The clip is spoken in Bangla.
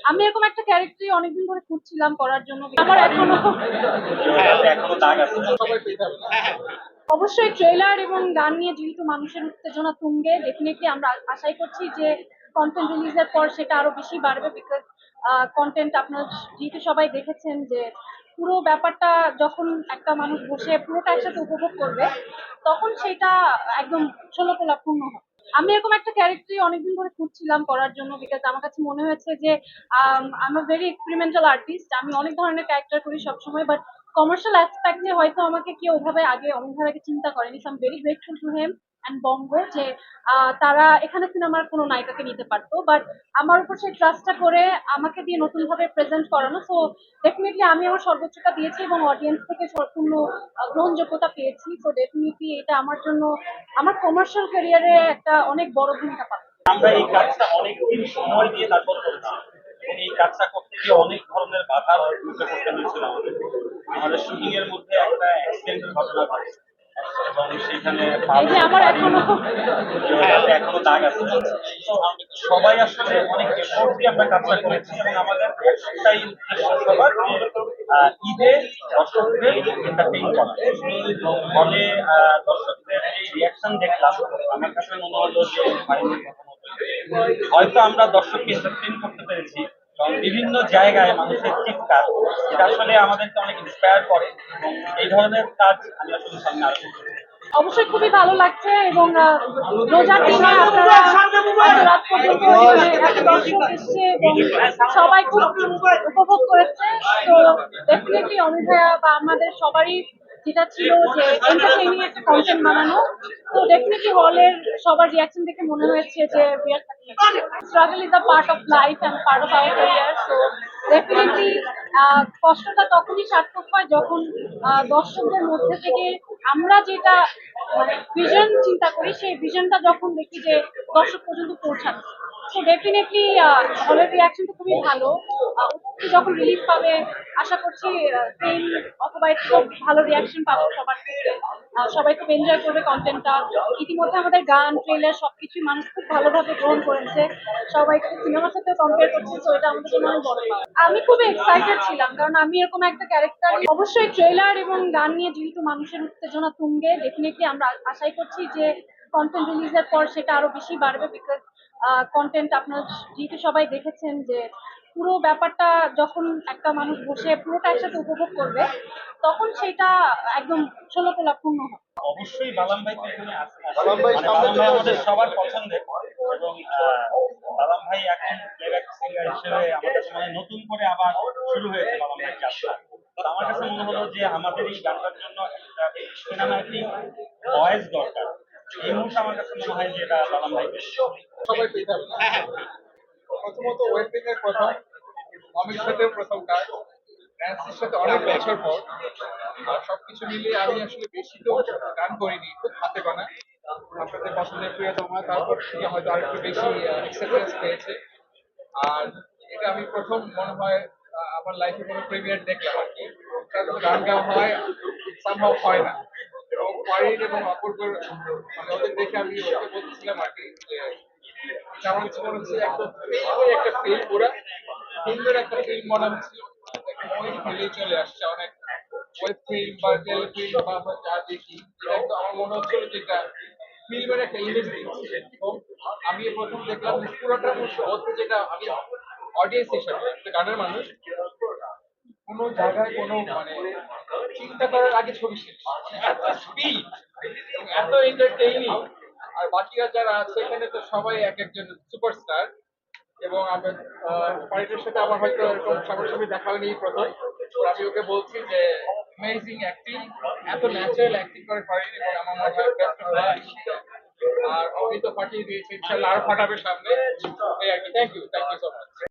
আমি এরকম একটা ক্যারেক্টারই অনেকদিন ধরে খুঁজছিলাম করার জন্য। আমার এখনো দাগ আছে। অবশ্যই ট্রেলার এবং গান নিয়ে যেহেতু মানুষের উত্তেজনা তুঙ্গে, ডেফিনেটলি আমরা আশাই করছি যে কন্টেন্ট রিলিজের পর সেটা আরো বেশি বাড়বে। বিকজ কন্টেন্ট আপনার যেহেতু সবাই দেখেছেন যে পুরো ব্যাপারটা যখন একটা মানুষ বসে পুরোটা একসাথে উপভোগ করবে, তখন সেটা একদম ষোলকলাপূর্ণ হয়। আমি এরকম একটা ক্যারেক্টারই অনেকদিন ধরে খুঁজছিলাম করার জন্য। বিকজ আমার কাছে মনে হয়েছে যে I am very experimental artist. আমি অনেক ধরনের ক্যারেক্টার করি সবসময়, বাট কমার্শিয়াল অ্যাসপেক্টে হয়তো আমাকে কেউ ওভাবে আগে অনেকভাবে আগে চিন্তা করেনি। So I am very grateful to him and বঙ্গ যে তারা এখানে সিনেমার কোনো নায়িকাকে নিতে পারতো, বাট আমার উপর সেই ট্রাস্টটা করে আমাকে দিয়ে নতুন ভাবে প্রেজেন্ট করানো। সো ডেফিনেটলি আমি আমার সর্বোচ্চটা দিয়েছি এবং অডিয়েন্স থেকে সম্পূর্ণ গ্রহণযোগ্যতা পেয়েছি। সো ডেফিনেটলি এটা আমার জন্য আমার কমার্শিয়াল ক্যারিয়ারে একটা অনেক বড় ভূমিকা পাবে। আমরা এই কাজটা অনেকদিন সময় দিয়ে তারপর করেছি এবং এই কাজটা করতে গিয়ে অনেক ধরনের বাধার মুখে পড়তে হয়েছিল আমাদের। আমাদের শুটিং এর মধ্যে একটা অ্যাক্সিডেন্টের ঘটনা ঘটে এবং সেখানে এই যে আমার এখনো দাগ আছে। তো সবাই আসলে অনেক এফোর্ট দিয়ে আমরা কাজটা করেছি এবং আমাদের একটাই উদ্দেশ্য সবার যে ঈদে দর্শকদের এন্টারটেইন করা। ফলে দর্শকদের এই রিয়াকশন দেখলাম, আমার কাছে মনে হলো যে হয়তো আমরা দর্শককে এন্টারটেইন করতে পেরেছি। কারণ বিভিন্ন জায়গায় মানুষের চিৎকার এটা আসলে আমাদেরকে অনেক ইন্সপায়ার করে এবং এই ধরনের কাজ আমি আসলে সামনে আরো করতে চাই। অবশ্যই খুবই ভালো লাগছে এবং রোজার দিনে আপনারা এত রাত পর্যন্ত এত দর্শক এসছে এবং সবাই খুব উপভোগ করেছে। তো ডেফিনেটলি অমিত ভাইয়া বা আমাদের সবারই যেটা ছিল যে এন্টারটেইনিং একটা কন্টেন্ট বানানো। তো ডেফিনেটলি হলের সবার রিয়াকশন দেখে মনে হয়েছে যে struggle is a part of life and part of our career. So definitely কষ্টটা তখনই সার্থক হয় যখন দর্শকদের মধ্যে থেকে আমরা যেটা মানে ভিশন চিন্তা করি, সেই ভিশনটা যখন দেখি যে দর্শক পর্যন্ত পৌঁছাচ্ছে। তো ডেফিনেটলি হলের রিয়াকশন তো খুবই ভালো। যখন রিলিজ পাবে আশা করছি সেম অথবা এর খুব ভালো রিয়াকশন পাবো সবার থেকে। সবাই খুব এনজয় করবে কন্টেন্টটা। ইতিমধ্যে আমাদের গান ট্রেলার সবকিছুই মানুষ খুব ভালোভাবে গ্রহণ করেছে। সবাই সিনেমার সাথে কম্পেয়ার করছে, তো এটা আমাদের জন্য অনেক বড় পাওয়া। আমি খুবই এক্সাইটেড ছিলাম কারণ আমি এরকম একটা ক্যারেক্টার অবশ্যই ট্রেলার এবং গান নিয়ে যেহেতু মানুষের উত্তেজনা তুঙ্গে, ডেফিনেটলি আমরা আশাই করছি যে কন্টেন্ট রিলিজের পর সেটা আরো বেশি বাড়বে। বিকজ কন্টেন্ট আপনার যেহেতু সবাই দেখেছেন যে পুরো ব্যাপারটা যখন একটা মানুষ বসে পুরোটা একসাথে উপভোগ করবে, তখন সেটা একদম ষোলকলাপূর্ণ হয়। অবশ্যই বালাম ভাই তো এখানে আছে। বালাম ভাই মানে সামনে বালাম ভাই চলে আমাদের আসেন। সবার পছন্দের এবং বালাম ভাই এখন প্লেব্যাক সিঙ্গার হিসেবে আমাদের মানে নতুন করে আবার শুরু হয়েছে বালাম ভাই যাত্রা। তো আমার কাছে মনে হলো যে আমাদের এই গানটার জন্য একটা সিনেমাটিক ভয়েস দরকার। এই মুহূর্তে আমার কাছে মনে হয় যে এটা বালাম ভাই সবাই পেয়ে যাবে। প্রথমত ওয়েটিং এর প্রথম, অমিত সাথে প্রথম কাজ, ন্যান্সির সাথে অনেক বছর পর। আর সবকিছু মিলিয়ে আমি আসলে বেশি তো গান করিনি, খুব হাতে বানা। আপনাদের পছন্দের প্রিয়তমা, তারপর থেকে হয়তো আরেকটু বেশি অ্যাকসেপ্টেন্স পেয়েছে। আর এটা আমি প্রথম মনে হয় আমার লাইফে কোনো প্রিমিয়ার দেখলাম আর কি। কারণ গান গাওয়া হয়, সম্ভব হয় না। এবং ফারিন এবং অপূর্বর মানে ওদের দেখে আমি ওকে বলতেছিলাম আর কি যে আমার কাছে মনে হচ্ছে একদম ফিল্মের একটা ফিল্ম, পুরা ফিল্মের একটা ফিল্ম মনে হচ্ছে ওই ফিল্মে চলে আসছে। অনেক ওয়েব ফিল্ম বা টেলিফিল্ম বা আমরা যা দেখি, এটা একদম আমার মনে হচ্ছিল যেটা ফিল্মের একটা ইমেজ দিচ্ছে। এবং আমি প্রথম দেখলাম যে পুরোটার মধ্যে হচ্ছে যেটা আমি অডিয়েন্স হিসাবে একটা গানের মানুষ কোনো জায়গায় কোনো মানে চিন্তা করার আগে ছবি শেষ, মানে এত স্পিড এবং এত এন্টারটেইনিং। আর বাকিরা যারা আছে এখানে তো সবাই এক একজন সুপারস্টার। এবং আমার ফারিদের সাথে আমার হয়তো এরকম সামনাসামনি দেখা হয়নি এই প্রথম। তো আমি ওকে বলছি যে অ্যামেজিং অ্যাক্টিং, এত ন্যাচারাল অ্যাক্টিং করে ফারিন এবং আমার মনে হয় বেস্ট অফ লাক। আর অমিত ফাটিয়ে দিয়েছে, ইনশাল্লাহ আরো ফাটাবে সামনে। এই আর কি, থ্যাংক ইউ সো মাচ।